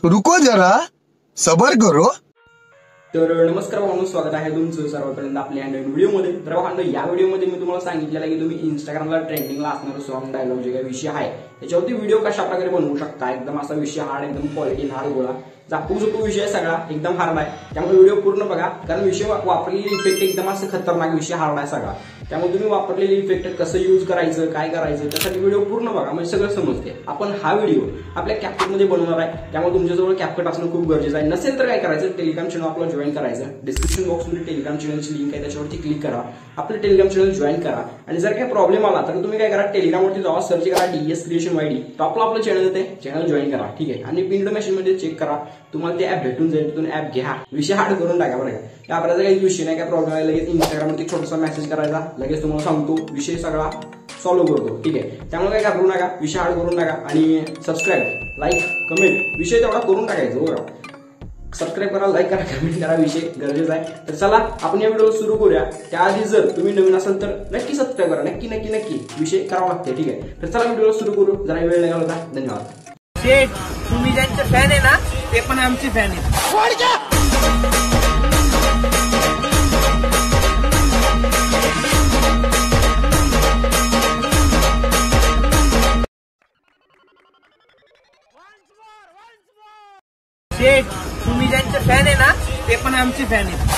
रुको जरा सबर करो। तर नमस्कार भावांनो, स्वागत आहे तुमचं सर्वपर्यंत आपल्या नवीन व्हिडिओमध्ये। तर भावांनो, या व्हिडिओमध्ये मी तुम्हाला सांगितलेलं आहे की तुम्ही इंस्टाग्रामला ट्रेंडिंगला असणारं सॉन्ग डायलॉग जे काही विषय आहे त्याच्यावरती व्हिडिओ कशा प्रकारे बनवू शकता। एकदम असा विषय हार्ड, एकदम क्वालिटी हार्ड गोळा जापू विषय सगळा एकदम हार्ड आहे, त्यामुळे व्हिडिओ पूर्ण बघा। कारण विषय वापरलेले इफेक्ट एकदम असं खतरनाक विषय हार्ड आहे सगळा, त्यामुळे तुम्ही वापरलेले इफेक्ट कसं यूज करायचं, काय करायचं त्यासाठी व्हिडिओ पूर्ण बघा, म्हणजे सगळं समजते। आपण हा व्हिडिओ आपल्या कॅपकटमध्ये बनवणार आहे, त्यामुळे तुमच्याजवळ कॅपकट असणं खूप गरजेचं आहे। नसेल तर काय करायचं, टेलिग्राम चॅनल आपला जॉईन करायचं। डिस्क्रिप्शन बॉक्समध्ये टेलिग्राम चॅनलची लिंक आहे, त्याच्यावरती क्लिक करा, आपलं टेलिग्राम चॅनल जॉईन करा। आणि जर काही प्रॉब्लेम आला तर तुम्ही काय करा, टेलिग्रामवरती जावा, सर्च करा DS क्रिएशन YD, टॉपला आपलं चॅनल येते, चॅनल जॉईन करा, ठीक आहे। आणि पिंड मेसेजमध्ये चेक करा, तुम्हाला ते ऍप भेटून जाईल, तिथून ऍप घ्या, विषय हार्ड करून टाका बरं का। त्या आपल्याला काही विषय नाही, काय प्रॉब्लेम आहे, लगेच इंस्टाग्रामवरती छोटासा मेसेज करायचा, लगेच तुम्हाला सांगतो, विषय सगळा सॉल्व्ह करतो, ठीक आहे। त्यामुळे काय घाबरू नका, विषय हार्ड करून टाका आणि सबस्क्राईब, लाईक, कमेंट विषय तेवढा करून टाकायचं बरं। सबस्क्राईब करा, लाईक करा, कमेंट करा, विषय गरजेचा आहे। तर चला आपण या व्हिडिओ सुरू करूया। त्याआधी जर तुम्ही नवीन असाल तर नक्की सबस्क्राईब करा, नक्की नक्की नक्की विषय करावा लागते, ठीक आहे। तर चला व्हिडिओ सुरू करू, जरा वेळ नाही घालवता, धन्यवाद। शेठ, तुम्ही ज्यांचे फॅन आहे ना ते पण आमचे फॅन आहेत। शेठ, तुम्ही ज्यांचे फॅन आहे ना ते पण आमचे फॅन आहेत।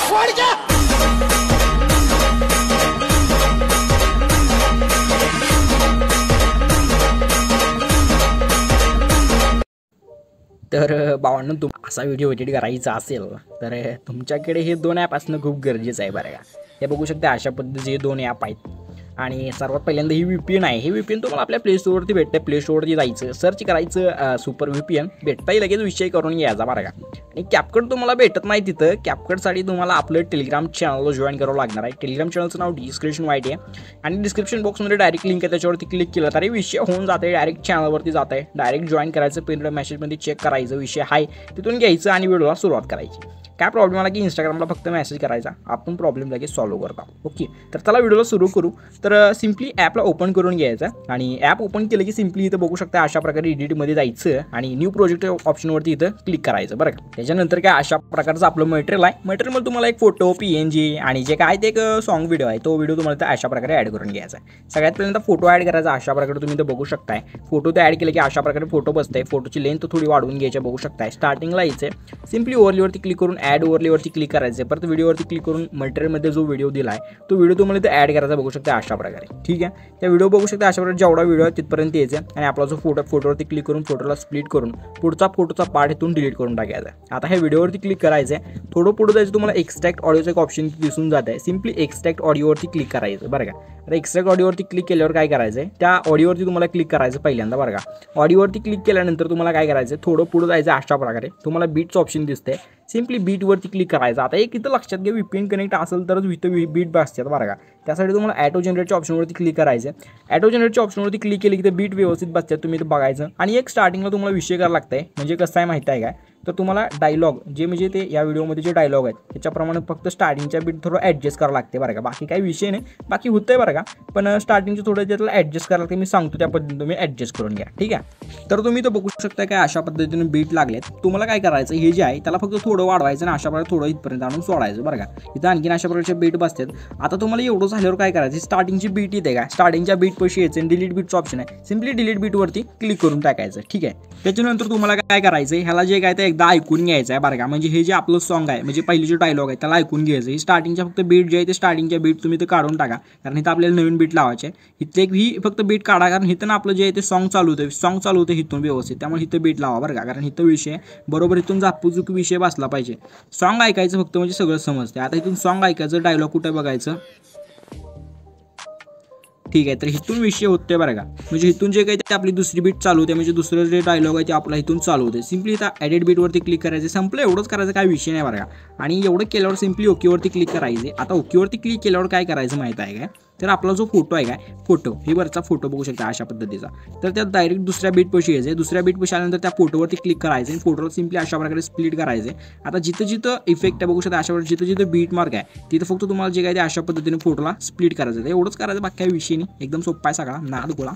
तर भावांनो, असा व्हिडिओ एडिट करायचा असेल तर तुमच्याकडे हे दोन ॲप असणं खूप गरजेचं आहे बरं का। हे बघू शकता, अशा पद्धतीचे हे दोन ॲप आहेत। आणि सर्वात पहिल्यांदा ही VPN आहे। हे VPN तुम्हाला आपल्या प्ले स्टोअरवरती भेटते, प्ले स्टोअरवरती जायचं, सर्च करायचं सुपर VPN, भेटताही लगेच विषय करून घ्यायचा बरं का। आणि कॅपकट तुम्हाला भेटत नाही तिथं, कॅपकटसाठी तुम्हाला आपलं टेलिग्राम चॅनलला जॉईन करावं लागणार आहे। टेलिग्राम चॅनलचं नाव DS क्रिएशन YD आहे आणि डिस्क्रिप्शन बॉक्समध्ये डायरेक्ट लिंक आहे, त्याच्यावरती क्लिक केलं तरी विषय होऊन जाते, डायरेक्ट चॅनलवरती जात आहे, डायरेक्ट जॉईन करायचं, पिन मेसेजमध्ये चेक करायचं, विषय आहे तिथून घ्यायचं आणि व्हिडिओला सुरुवात करायची। काय प्रॉब्लेम आला की इंस्टाग्रामला फक्त मेसेज करायचा, आपण प्रॉब्लेम लगेच सॉल्व्ह करता, ओके। तर चला व्हिडिओला सुरू करू। तर सिम्पली ॲपला ओपन करून घ्यायचं आणि ॲप ओपन केलं की सिम्पली इथं बघू शकता, अशा प्रकारे एडिटमध्ये जायचं आणि न्यू प्रोजेक्ट ऑप्शनवरती इथं क्लिक करायचं बरं का। त्याच्यानंतर काय अशा प्रकारचं आपलं मटेरियल आहे, मटेरियलमध्ये तुम्हाला एक फोटो, PNG आणि जे काय ते एक सॉन्ग व्हिडिओ आहे, तो व्हिडिओ तुम्हाला अशा प्रकारे ॲड करून घ्यायचा आहे। सगळ्यात पहिल्यांदा फोटो ॲड करायचा, अशा प्रकारे तुम्ही इथं बघू शकताय। फोटो ते ॲड केलं की अशा प्रकारे फोटो बसताय, फोटोची लेंथ थोडी वाढवून घ्यायची बघू शकताय। स्टार्टिंगला यायचं, सिम्पली ओव्हरलीवरती क्लिक करून ॲड ओव्हरलीवरती क्लिक करायचं, परत व्हिडिओवरती क्लिक करून मटेरियलमध्ये जो व्हिडिओ दिला आहे तो व्हिडिओ तुम्हाला इथं ॲड करायचा बघू शकता अशा प्रकारे, ठीक आहे। त्या व्हिडिओ बघू शकता अशा प्रकारे, जेवढा व्हिडिओ आहे तिथपर्यंत यायचं आणि आपला जो फोटोवरती क्लिक करून फोटोला स्प्लिट करून पुढचा फोटोचा पार्ट इथून डिलीट करून टाकायचा। आता ह्या व्हिडिओवरती क्लिक करायचं आहे, थोडं पुढे जायचं, तुम्हाला एक्स्ट्रॅक्ट ऑडिओचं एक ऑप्शन दिसून जात आहे, सिम्पली एक्स्ट्रॅक्ट ऑडिओवरती क्लिक करायचं बरं का। आता एक्स्ट्रॅक्ट ऑडिओवरती क्लिक केल्यावर काय करायचं आहे, त्या ऑडिओवरती तुम्हाला क्लिक करायचं पहिल्यांदा बरं का। ऑडिओवरती क्लिक केल्यानंतर तुम्हाला काय करायचं, थोडं पुढे जायचं, अशा प्रकारे तुम्हाला बीटचं ऑप्शन दिसतंय, सिम्पली बीटवरती क्लिक करायचं। आता एक इथं लक्षात घ्या, VPN कनेक्ट असेल तरच इथं बीट बसतात बरं का। त्यासाठी तुम्हाला ॲटो जनरेटच्या ऑप्शनवरती क्लिक करायचं, ॲटो जनरेटच्या ऑप्शनवरती क्लिक केली की ते बीट व्यवस्थित बसतात, तुम्ही इथं बघायचं। आणि एक स्टार्टिंगला तुम्हाला विषय करायला लागतंय, म्हणजे कसं आहे माहिती आहे काय, तर तुम्हाला डायलॉग जे म्हणजे ते या व्हिडिओमध्ये जे डायलॉग आहेत त्याच्याप्रमाणे फक्त स्टार्टिंगच्या बीट थोडं ॲडजस्ट करावं लागते बरं का, बाकी काही विषय नाही, बाकी होतंय बरं का। पण स्टार्टिंगचं थोडं त्याला ॲडजस्ट करायला लागते, मी सांगतो त्या पद्धतीने तुम्ही ॲडजस्ट करून घ्या, ठीक आहे। तर तुम्ही इथं बघू शकता काय अशा पद्धतीने बीट लागलेत, तुम्हाला काय करायचं, हे जे आहे त्याला फक्त थोडं वाढवायचं आणि अशा प्रकारे थोडं इथपर्यंत आणून सोडायचं बरं का। इथं आणखीन अशा प्रकारचे बीट बसतात। आता तुम्हाला एवढं झाल्यावर काय करायचं, स्टार्टिंगची बीट येते का, स्टार्टिंगच्या बीट पैसे यायचे आणि डिलीट बीटचं ऑप्शन आहे, सिम्पली डिलीट बीटवरती क्लिक करून टाकायचं, ठीक आहे। त्याच्यानंतर तुम्हाला काय करायचं, ह्याला जे काय ते एकदा ऐकून घ्यायचं आहे बरं का। म्हणजे हे जे आपलं सॉन्ग आहे, म्हणजे पहिले जे डायलॉग आहे त्याला ऐकून घ्यायचं, ही स्टार्टिंगच्या फक्त बीट जे आहे ते स्टार्टिंगच्या बीट तुम्ही ते काढून टाका, कारण इथं आपल्याला नवीन बीट लावायचे आहे। इथं एक ही फक्त बीट काढा, कारण इथं ना आपलं जे आहे ते सॉन्ग चालू होतं इथून व्यवस्थित, त्यामुळे इथं बीट लावा बरं का, कारण इथं विषय बरोबर इथून जापूजुक विषय बसला पाहिजे। सॉन्ग ऐकायचं फक्त, म्हणजे सगळं समजते। आता इथून सॉन्ग ऐकायचं, डायलॉग कुठे बघायचं, ठीक आहे। तर इथून विषय होते बरं का, म्हणजे इथून जे काही ते आपली दुसरी बीट चालू होते, म्हणजे दुसरं जे डायलॉग आहे ते आपला इथून चालू होते, सिम्पली इथं एडिट बीटवरती क्लिक करायचं, संपलं, एवढंच करायचं, काय विषय नाही बरं का। आणि एवढं केल्यावर सिम्पली ओकेवरती क्लिक करायचे। आता ओकेवरती क्लिक केल्यावर काय करायचं माहीत आहे काय, तर आपला जो फोटो आहे काय, फोटो हे वरचा फोटो बघू शकता अशा पद्धतीचा, तर त्यात डायरेक्ट दुसऱ्या बीट पैसे यायचे, दुसऱ्या बीट पैसे आल्यानंतर त्या फोटोवरती क्लिक करायचे आणि फोटोला सिम्पली अशा प्रकारे स्प्लिट करायचे। आता जिथं जिथं इफेक्ट आहे बघू शकता अशा प्रकारे, जिथं जिथं बीट मार्क आहे तिथं फक्त तुम्हाला जे काय ते अशा पद्धतीने फोटोला स्प्लिट करायचं, एवढंच करायचं, बाकी काही विषय नाही, एकदम सोपा आहे सगळा, नाद गोळा,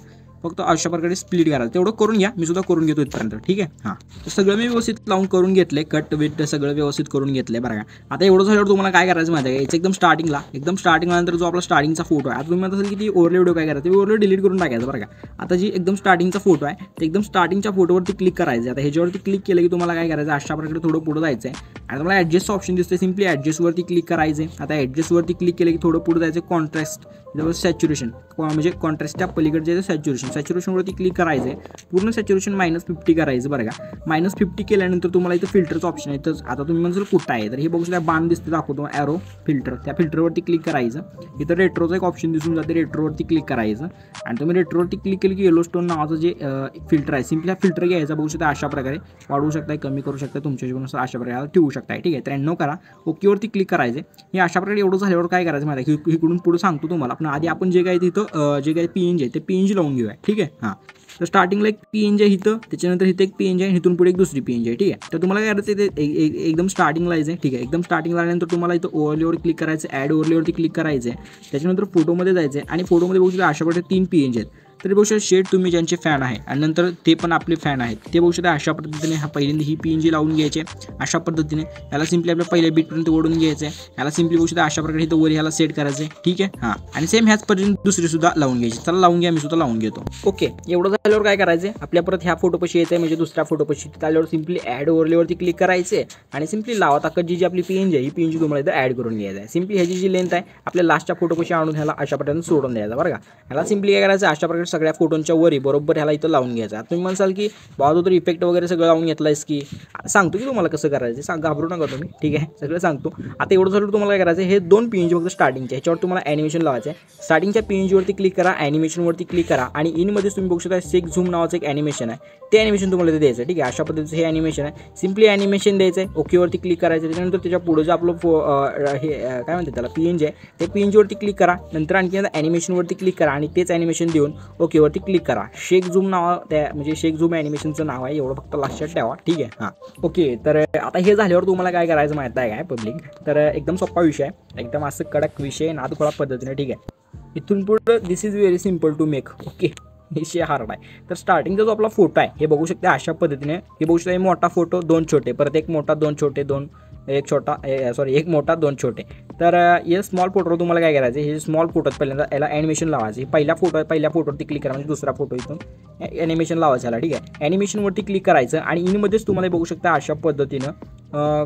फक्त अशा प्रकारे स्प्लिट करायचं, तेवढं करून घ्या. मी सुद्धा करून घेतो इथपर्यंत. ठीक आहे. हां, तर सगळं मी व्यवस्थित लावून करून घेतले, कट विट सगळं व्यवस्थित करून घेतले बरं का. आता एवढं झाल्यावर तुम्हाला काय करायचं माहिती आहे का, याचं एकदम स्टार्टिंगला नंतर जो आपला स्टार्टिंगचा फोटो आहे, आता तुम्ही म्हणत असेल की ती ओव्हरले व्हिडिओ काय करायचं, ओव्हरले डिलीट करून टाकायचं बरं का. आता जी एकदम स्टार्टिंगचा फोटो आहे ते एकदम स्टार्टिंगच्या फोटोवरती क्लिक करायचं. आता ह्याच्यावरती क्लिक केलं की तुम्हाला काय करायचं, अशा प्रकारे थोडं पुढं जायचं आहे आणि तुम्हाला ॲडजस्टचं ऑप्शन दिसते, सिम्पली ॲडजस्टवरती क्लिक करायचं. आता ॲडजस्टवरती क्लिक केलं की थोडं पुढं जायचं, कॉन्ट्रास्ट सॅच्युरेशन म्हणजे कॉन्ट्रास्टच्या पलीकडे जे सॅच्युरेशनवरती क्लिक करायचं आहे. पूर्ण सॅच्युरेशन -50 करायचं बरं का. -50 केल्यानंतर तुम्हाला इथं फिल्टरचं ऑप्शन आहे. तर आता तुम्ही म्हणजे कुठं आहे, तर हे बघू शकता बाण दिसते, दाखवतो ॲरो फिल्टर, त्या फिल्टरवरती क्लिक करायचं. इथं रेट्रोचं एक ऑप्शन दिसून जाते, रेट्रोवरती क्लिक करायचं आणि तुम्ही रेट्रोवरती क्लिक केलं की येलो स्टोन नावाचं जे फिल्टर आहे, सिम्पली हा फिल्टर घ्यायचा. बघू शकता अशा प्रकारे वाढवू शकता, कमी करू शकता, तुमच्या जीवनानुसार अशा प्रकारे ठेवू शकता. ठीक आहे. 93 करा, ओकेवरती क्लिक करायचे. हे अशा प्रकारे एवढं झाल्यावर काय करायचं माहिती आहे, इकडून पुढे सांगतो तुम्हाला. पण आधी आपण जे काही तिथं जे काही PNG आहे ते PNG लावून घेऊया. ठीक आहे. हां, तर स्टार्टिंगला एक PNG आहे इथं, त्याच्यानंतर इथं एक PNG आहे, इथून पुढे एक दुसरी PNG आहे. ठीक आहे. तर तुम्हाला काय करायचं ते एकदम स्टार्टिंगला यायचं आहे. ठीक आहे. एकदम स्टार्टिंगला आल्यानंतर तुम्हाला इथं ओव्हरलेवर क्लिक करायचं, ॲड ओव्हरलेवरती क्लिक करायचं आहे. त्याच्यानंतर फोटोमध्ये जायचं आहे आणि फोटोमध्ये बघू शकता अशा प्रकारे 3 PNG आहेत. तर बघू शकता शेड तुम्ही ज्यांचे फॅन आहे आणि नंतर ते पण आपले फॅन आहेत, ते बघू शकता अशा पद्धतीने हा पहिल्यांदा ही PNG लावून घ्यायचे अशा पद्धतीने. याला सिम्पली आपल्या पहिल्या बीटपर्यंत ओढून घ्यायचं आहे. याला सिम्पली बघू शकता अशा प्रकारे इथं वर ह्याला सेट करायचं आहे. ठीक आहे. हां, आणि सेम ह्याच पर्यंत दुसरी सुद्धा लावून घ्यायची. चला लावून घ्या, मी सुद्धा लावून घेतो. ओके, एवढं झाल्यावर काय करायचं, आपल्या परत ह्या फोटोपाशी यायचं आहे, म्हणजे दुसऱ्या फोटोपाशी. तिथं आल्यावर सिम्पली ॲड ओव्हरलेवरती क्लिक करायचे आणि सिम्पली लावा ताकद जी आपली PNG आहे, ही PNG तुम्हाला इथं ॲड करून घ्यायचं आहे. सिम्पली ह्याची जी लेंथ आहे आपल्या लास्टच्या फोटोपाशी आणून ह्याला अशा प्रकारे सोडून द्यायचा बरं का. ह्याला सिम्पली काय करायचं, अशा प्रकारे सगळ्या फोटोंच्या वरी बरोबर ह्याला इथं लावून घ्यायचं. तुम्ही म्हणसाल की बाबा तर इफेक्ट वगैरे सगळं लावून घेतलायस की, सांगतो की तुम्हाला कसं करायचं, घाबरू नका तुम्ही. ठीक आहे, सगळं सांगतो. आता एवढं झालं तुम्हाला काय करायचं, हे 2 PNG फक्त स्टार्टिंगच्या ह्याच्यावर तुम्हाला ॲनिमेशन लावायचं आहे. स्टार्टिंगच्या PNGवरती क्लिक करा, ॲनिमेशनवरती क्लिक करा आणि इनमध्येच तुम्ही बघू शकता शेक झूम नावाचं एक ॲनिमेशन आहे, ते ॲनिमेशन तुम्हाला इथे द्यायचं आहे. ठीक आहे. अशा पद्धतीचं हे ॲनिमेशन आहे. सिम्पली ॲनिमेशन द्यायचं आहे, ओकेवरती क्लिक करायचं. त्याच्यानंतर त्याच्या पुढे जे आपलं हे काय म्हणतात त्याला PNG आहे, ते PNGवरती क्लिक करा. नंतर आणखी ॲनिमेशनवरती क्लिक करा आणि तेच ॲनिमेशन देऊन ओकेवरती क्लिक करा. शेक झूम नाव त्या म्हणजे शेक झूम ॲनिमेशनचं नाव आहे, एवढं फक्त लक्षात ठेवा. ठीक आहे. हां, ओके. तर आता हे झाल्यावर तुम्हाला काय करायचं माहिती आहे काय पब्लिक, तर एकदम सोपा विषय आहे, एकदम असं कडक विषय, नादखोळा पद्धतीने. ठीक आहे. इथून पुढे this is very simple to make. Okay, विषय हार्ड आहे. तर स्टार्टिंगचा जो आपला फोटो आहे हे बघू शकता अशा पद्धतीने. हे बघू शकता, मोठा फोटो, 2 छोटे, परत एक मोठा, 2 छोटे, एक मोठा 2 छोटे. तर हे स्मॉल फोटोवर तुम्हाला काय करायचं, हे स्मॉल फोटो पहिल्यांदा याला ॲनिमेशन लावायचं. पहिल्या फोटोवरती क्लिक करा, म्हणजे दुसरा फोटो इथून ॲनिमेशन लावायचं याला. ठीक आहे. ॲनिमेशनवरती क्लिक करायचं आणि इनमध्येच तुम्हाला बघू शकता अशा पद्धतीनं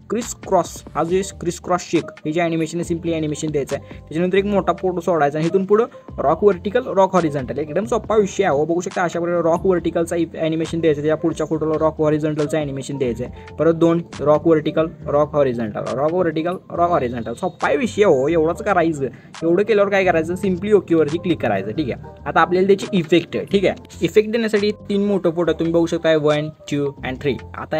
क्रिस क्रॉस, हा जे क्रिस क्रॉस शेक हे जे ॲनिमेशन आहे, सिम्पली ॲनिमेशन द्यायचं आहे. त्याच्यानंतर एक मोठा फोटो सोडायचा आणि इथून पुढं रॉक वर्टिकल, रॉक हॉरिझॉन्टल, एकदम सोपा विषय आहे. बघू शकता अशा प्रकारे रॉक वर्टिकलचा ॲनिमेशन द्यायचं, त्याच्या पुढच्या फोटोला रॉक हॉरिझॉन्टलचं ॲनिमेशन द्यायचं आहे. परत 2 rock vertical, rock horizontal, rock vertical, rock horizontal. सोपा विषय एवढंच करायचं. एवढं केल्यावर काय करायचं, सिम्पली ओकेवरती क्लिक करायचं. ठीक आहे. आता आपल्याला त्याची इफेक्ट आहे. ठीक आहे. इफेक्ट देण्यासाठी 3 मोठे फोटो तुम्ही बघू शकता, 1, 2 and 3. आता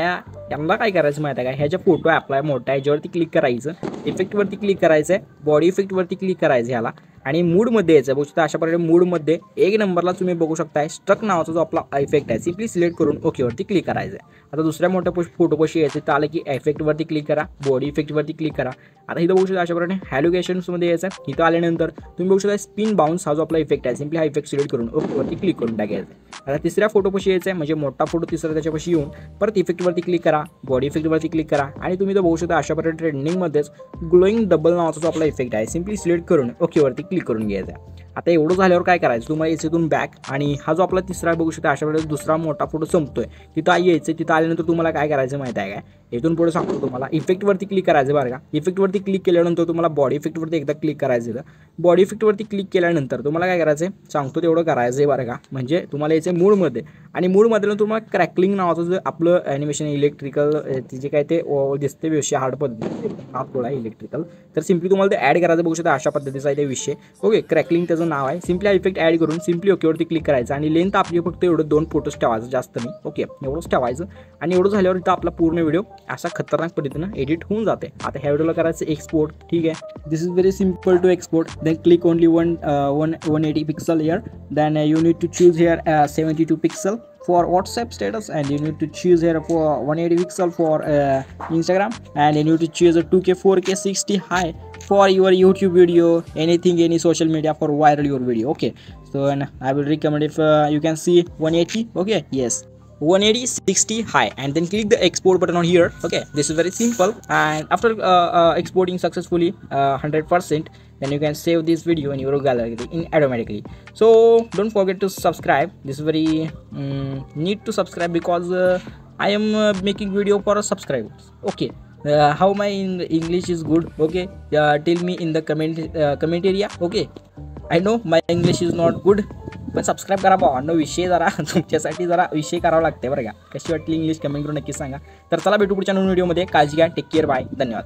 यांना काय करायचं माहिती आहे का, ह्याच्या फोटो आपला मोठा आहे, याच्यावरती क्लिक करायचं, इफेक्टवरती क्लिक करायचं आहे, बॉडी इफेक्टवरती क्लिक करायचं ह्याला आणि मूडमध्ये यायचं. बघू शकता अशा प्रकारे मूडमध्ये 1 नंबरला तुम्ही बघू शकता स्ट्रक नावाचा जो आपला इफेक्ट आहे, सिम्पली सिलेक्ट करून ओकेवरती क्लिक करायचं आहे. आता दुसऱ्या मोठ्या फोटोपाशी यायचं, तर आलं की इफेक्टवरती क्लिक करा, बॉडी इफेक्टवरती क्लिक करा. आता इथं बघू शकता अशा प्रकारे हॅलोकेशन्समध्ये यायचं. इथं आल्यानंतर तुम्ही बघू शकता स्पिन बाउन्स हा जो आपला इफेक्ट आहे, सिम्पली हा इफेक्ट सिलेक्ट करून ओकेवरती क्लिक करून टाकायचं. आता तिसऱ्या फोटोपाशी यायचं आहे, म्हणजे मोठा फोटो तिसरा त्याच्यापाशी येऊन परत इफेक्टवरती क्लिक करा, बॉडी इफेक्टवरती क्लिक करा आणि तुम्ही तर बघू शकता अशा प्रकारे ट्रेंडिंगमध्येच ग्लोईंग डबल नावाचा जो आपला इफेक्ट आहे, सिम्पली सिलेक्ट करून ओकेवरती क्लिक करून घ्यायचा. आता एवढं झाल्यावर काय करायचं, तुम्हाला याच्यातून बॅक आणि हा जो आपला तिसरा बघू शकता अशा प्रकारे दुसरा मोठा फोटो संपतोय, तिथं यायचं. तिथं आल्यानंतर तुम्हाला काय करायचं माहिती आहे काय, इथून पुढे सांगतो तुम्हाला. इफेक्टवरती क्लिक करायचं बरं का. इफेक्टवरती क्लिक केल्यानंतर तुम्हाला बॉडी इफेक्टवरती एकदा क्लिक करायचं. बॉडी इफेक्टवरती क्लिक केल्यानंतर तुम्हाला काय करायचं आहे, सांगतो तेवढं करायचं आहे बरं का. म्हणजे तुम्हाला यायचं मूडमध्ये आणि मूडमधलं तुम्हाला क्रॅकलिंग नावाचं जे आपलं ॲनिमेशन इलेक्ट्रिकल जे काय ते दिसते विषय हार्ड पद्धती हा थोडा इलेक्ट्रिकल, तर सिम्पली तुम्हाला ते ॲड करायचं. बघू शकता अशा पद्धतीचा आहे ते विषय. ओके, क्रॅकलिंग त्याचं नाव आहे. सिम्पली हा इफेक्ट ॲड करून सिम्पली ओकेवरती क्लिक करायचं आणि लेंथ आपली फक्त एवढं 2 फोटोज ठेवायचं, जास्त नाही. ओके, एवढंच ठेवायचं आणि एवढं झाल्यावर इथं आपला पूर्ण व्हिडिओ असा खतरनाक पद्धतीनं एडिट होऊन जाते. आता ह्या व्हिडिओला करायचं एक्सपोर्ट. ठीक आहे. This is very simple to export. Then click only 180 pixel here. Then you need to choose here 72 pixel. for WhatsApp status, and you need to choose here for 180 pixel for Instagram, and you need to choose a 2K 4K 60 high for your YouTube video, anything, any social media for viral your video. Okay, so and I will recommend if you can see 180. Okay, yes, 180 60 high, and then click the export button on here. Okay, this is very simple, and after exporting successfully 100%, then you can save this video in your gallery in automatically. So don't forget to subscribe. This is very need to subscribe, because I am making video for subscribers. Okay, how my English is good? Okay, tell me in the comment area. Okay, I know my English is not good, पण subscribe करा भावांनो. विषय जरा तुमच्यासाठी जरा विषय करावा लागते बरं का. कशी वाटली इंग्लिश कमेंट करून नक्की सांगा. तर चला भेटू पुढच्या नवीन व्हिडिओमध्ये. काळजी घ्या, टेक केअर, बाय, धन्यवाद.